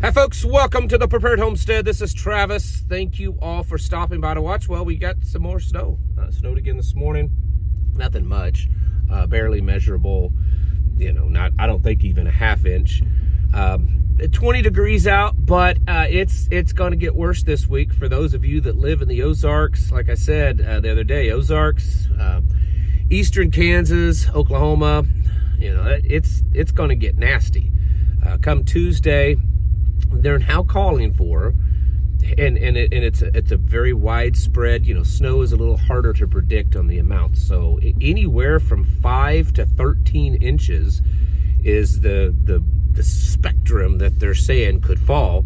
Hi folks, welcome to the Prepared Homestead. This is Travis. Thank you all for stopping by to watch. Well, we got some more snow. Snowed again this morning. Nothing much, barely measurable. I don't think even a half inch. 20 degrees out, but it's going to get worse this week for those of you that live in the Ozarks. Like I said the other day, Ozarks, eastern Kansas, Oklahoma. It's going to get nasty. Come Tuesday, they're now calling for, and it's a very widespread. Snow is a little harder to predict on the amount. So anywhere from 5 to 13 inches is the spectrum that they're saying could fall.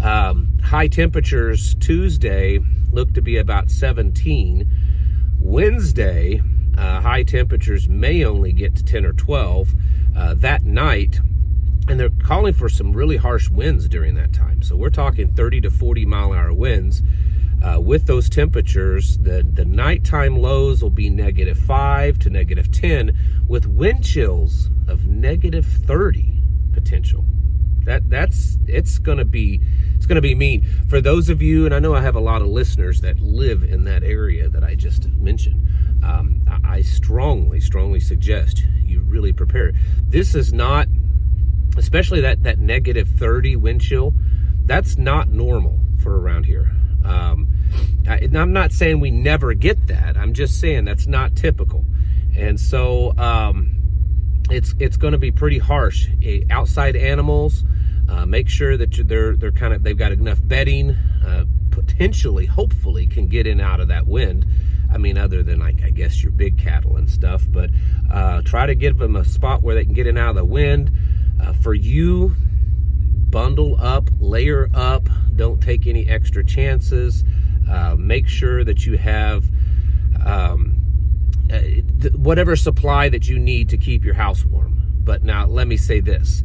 High temperatures Tuesday look to be about 17. Wednesday, high temperatures may only get to 10 or 12 that night. And they're calling for some really harsh winds during that time. So we're talking 30 to 40 mile an hour winds. With those temperatures, the nighttime lows will be -5 to -10 with wind chills of -30 potential. It's going to be mean for those of you, and I know I have a lot of listeners that live in that area that I just mentioned. I strongly suggest you really prepare. This is not, especially that -30 wind chill, that's not normal for around here. I'm not saying we never get that. I'm just saying that's not typical. And so it's going to be pretty harsh. Outside animals, make sure that they've got enough bedding, potentially, hopefully can get in out of that wind. I mean, other than I guess your big cattle and stuff, but try to give them a spot where they can get in out of the wind. For you, bundle up, layer up, don't take any extra chances. Make sure that you have whatever supply that you need to keep your house warm. But now let me say this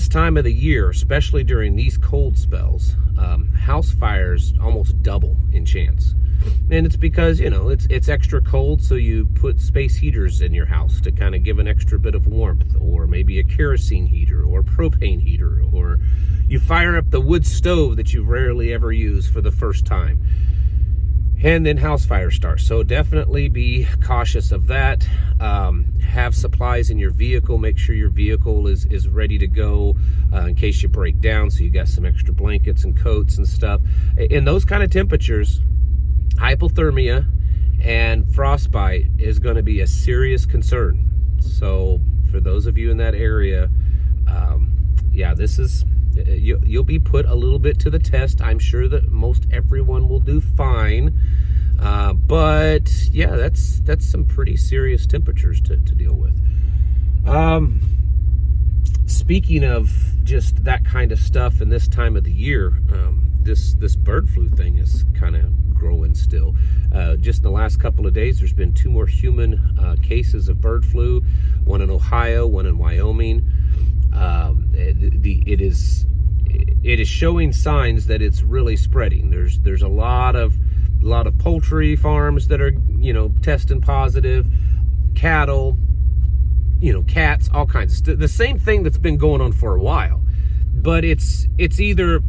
time of the year, especially during these cold spells, house fires almost double in chance. And it's because, it's extra cold, so you put space heaters in your house to kind of give an extra bit of warmth, or maybe a kerosene heater or propane heater, or you fire up the wood stove that you rarely ever use for the first time. And then house fire starts. So definitely be cautious of that. Have supplies in your vehicle. Make sure your vehicle is ready to go in case you break down. So you got some extra blankets and coats and stuff. In those kind of temperatures, hypothermia and frostbite is going to be a serious concern. So for those of you in that area, this is, you'll be put a little bit to the test. I'm sure that most everyone will do fine. But yeah, that's some pretty serious temperatures to deal with. Speaking of just that kind of stuff in this time of the year, this bird flu thing is kind of growing still. Just in the last couple of days, there's been 2 more human cases of bird flu, one in Ohio, one in Wyoming. It is showing signs that it's really spreading. There's a lot of poultry farms that are testing positive, cattle, cats, all kinds of stuff. The same thing that's been going on for a while, but it's either,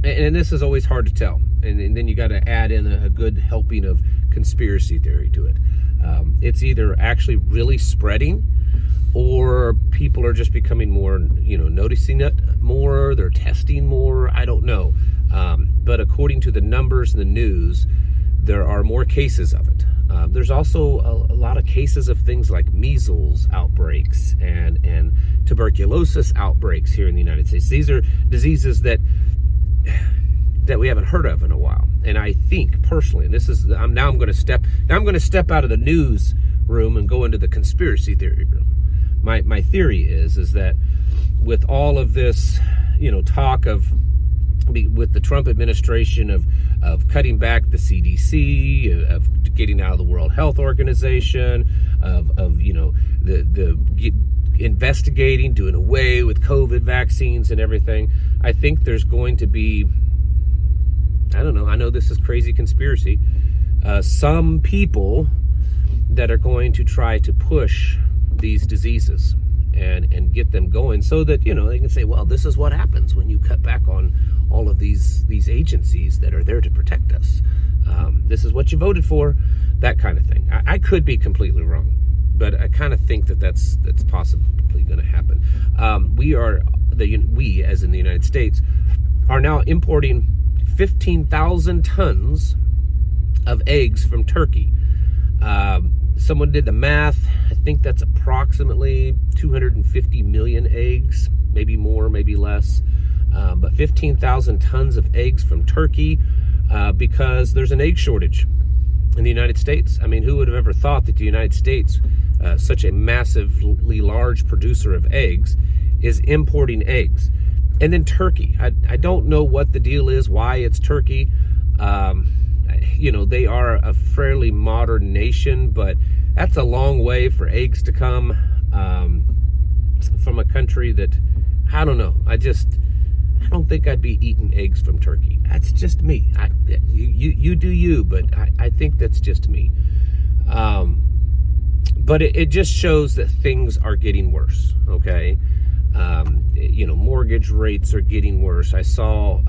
and this is always hard to tell, and then you got to add in a good helping of conspiracy theory to it. It's either actually really spreading, or people are just becoming more, noticing it more, they're testing more, I don't know. But according to the numbers in the news, there are more cases of it. There's also a lot of cases of things like measles outbreaks and tuberculosis outbreaks here in the United States. These are diseases that we haven't heard of in a while. And I think personally, and this is, I'm going to step out of the news room and go into the conspiracy theory room. My theory is that with all of this, talk of, with the Trump administration of cutting back the CDC, of getting out of the World Health Organization, of investigating, doing away with COVID vaccines and everything, I think there's going to be, I don't know, I know this is crazy conspiracy, some people that are going to try to push these diseases. and get them going so that, they can say, well, this is what happens when you cut back on all of these agencies that are there to protect us. This is what you voted for, that kind of thing. I could be completely wrong, but I kind of think that's possibly going to happen. We, as in the United States, are now importing 15,000 tons of eggs from Turkey. Someone did the math. I think that's approximately 250 million eggs, maybe more, maybe less. But 15,000 tons of eggs from Turkey because there's an egg shortage in the United States. I mean, who would have ever thought that the United States, such a massively large producer of eggs, is importing eggs? And then Turkey. I don't know what the deal is, why it's Turkey. They are a fairly modern nation, but that's a long way for eggs to come from a country that, I don't know. I don't think I'd be eating eggs from Turkey. That's just me. You do you, but I think that's just me. But it just shows that things are getting worse, okay? Mortgage rates are getting worse. I saw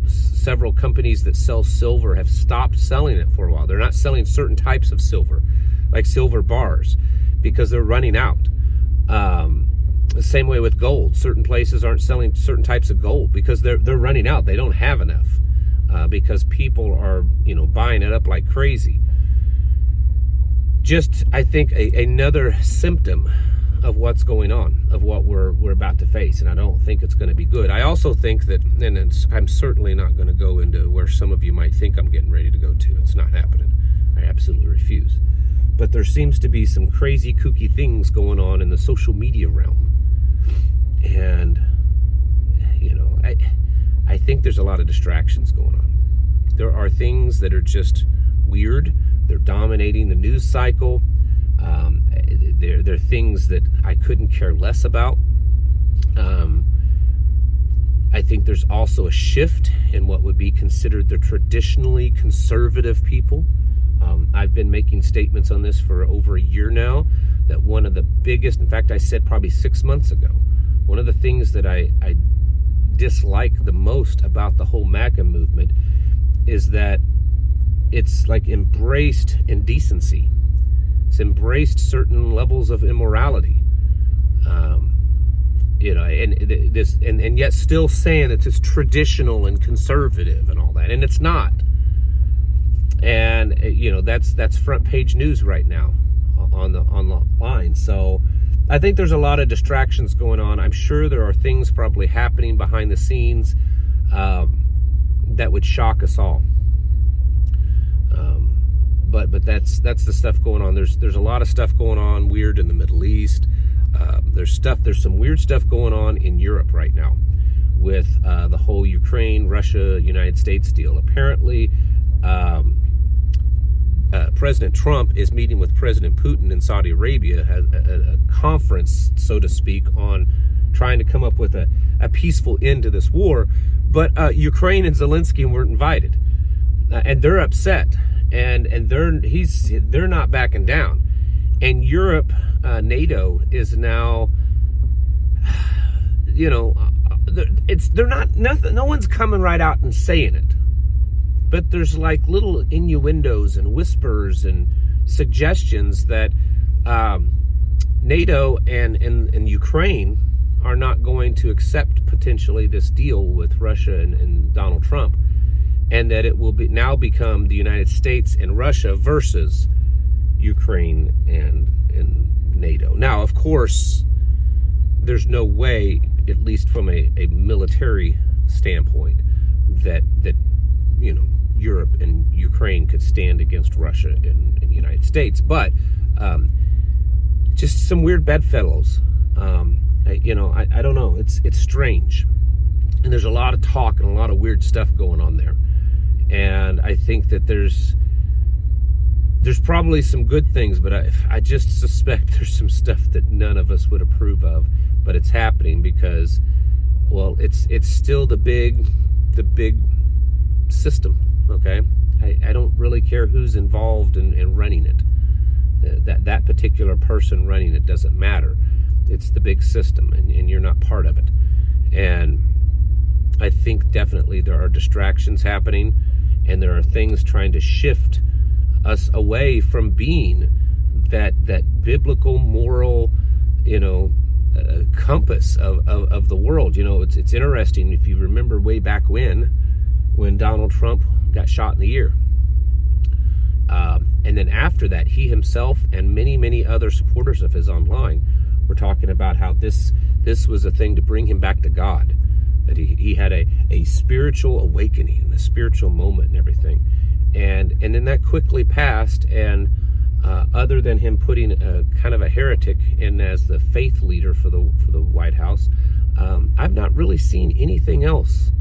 several companies that sell silver have stopped selling it for a while. They're not selling certain types of silver, like silver bars, because they're running out. The same way with gold. Certain places aren't selling certain types of gold because they're running out. They don't have enough because people are buying it up like crazy. Just, I think, another symptom of what's going on, of what we're about to face, and I don't think it's going to be good. I also think that, and I'm certainly not going to go into where some of you might think I'm getting ready to go to. It's not happening. I absolutely refuse. But there seems to be some crazy, kooky things going on in the social media realm. And, I think there's a lot of distractions going on. There are things that are just weird. They're dominating the news cycle. They're things that I couldn't care less about. I think there's also a shift in what would be considered the traditionally conservative people. I've been making statements on this for over a year now, that one of the biggest, in fact, I said probably 6 months ago, one of the things that I dislike the most about the whole MAGA movement is that it's like embraced indecency. It's embraced certain levels of immorality, and yet still saying that it's traditional and conservative and all that, and it's not. And that's front page news right now on the line. So I think there's a lot of distractions going on. I'm sure there are things probably happening behind the scenes that would shock us all. But that's the stuff going on. There's a lot of stuff going on weird in the Middle East. There's some weird stuff going on in Europe right now with the whole Ukraine, Russia, United States deal. Apparently, President Trump is meeting with President Putin in Saudi Arabia, a conference, so to speak, on trying to come up with a peaceful end to this war. But Ukraine and Zelensky weren't invited, and they're upset. And they're not backing down. And Europe, NATO is now, they're not nothing. No one's coming right out and saying it, but there's like little innuendos and whispers and suggestions that NATO and Ukraine are not going to accept potentially this deal with Russia and Donald Trump. And that it will now become the United States and Russia versus Ukraine and NATO. Now, of course, there's no way, at least from a military standpoint, that Europe and Ukraine could stand against Russia and the United States. But just some weird bedfellows. I don't know. It's strange. And there's a lot of talk and a lot of weird stuff going on there. And I think that there's probably some good things, but I just suspect there's some stuff that none of us would approve of. But it's happening because, well, it's still the big system. Okay, I don't really care who's involved in running it. That particular person running it doesn't matter. It's the big system, and you're not part of it. And I think definitely there are distractions happening, and there are things trying to shift us away from being that biblical, moral, compass of the world. It's interesting, if you remember way back when Donald Trump got shot in the ear. And then after that, he himself and many, many other supporters of his online were talking about how this was a thing to bring him back to God, that he had a spiritual awakening and a spiritual moment and everything. And then that quickly passed, and other than him putting a kind of a heretic in as the faith leader for the White House, I've not really seen anything else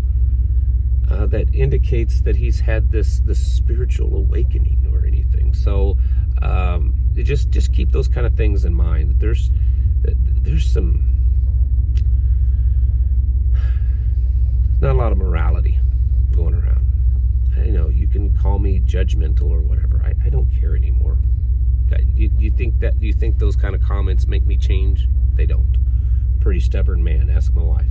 that indicates that he's had this spiritual awakening or anything. So just keep those kind of things in mind. There's some, not a lot of morality going around. You can call me judgmental or whatever. I don't care anymore. Do you think those kind of comments make me change? They don't. Pretty stubborn man. Ask my wife.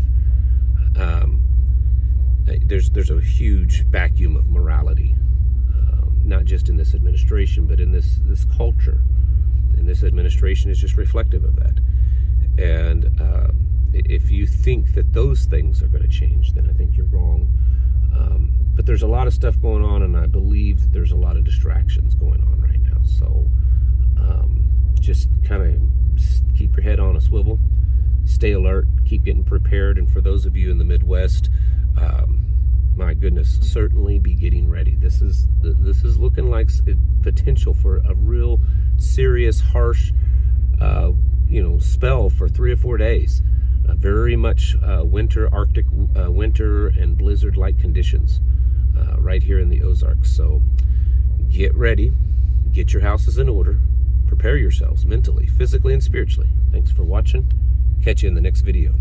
There's a huge vacuum of morality, not just in this administration, but in this culture. And this administration is just reflective of that. And if you think that those things are going to change, then I think you're wrong. But there's a lot of stuff going on, and I believe that there's a lot of distractions going on right now. So just kind of keep your head on a swivel, stay alert, keep getting prepared. And for those of you in the Midwest, my goodness, certainly be getting ready. This is looking like potential for a real serious, harsh, spell for 3 or 4 days. Very much winter, Arctic winter and blizzard-like conditions right here in the Ozarks. So get ready, get your houses in order, prepare yourselves mentally, physically, and spiritually. Thanks for watching. Catch you in the next video.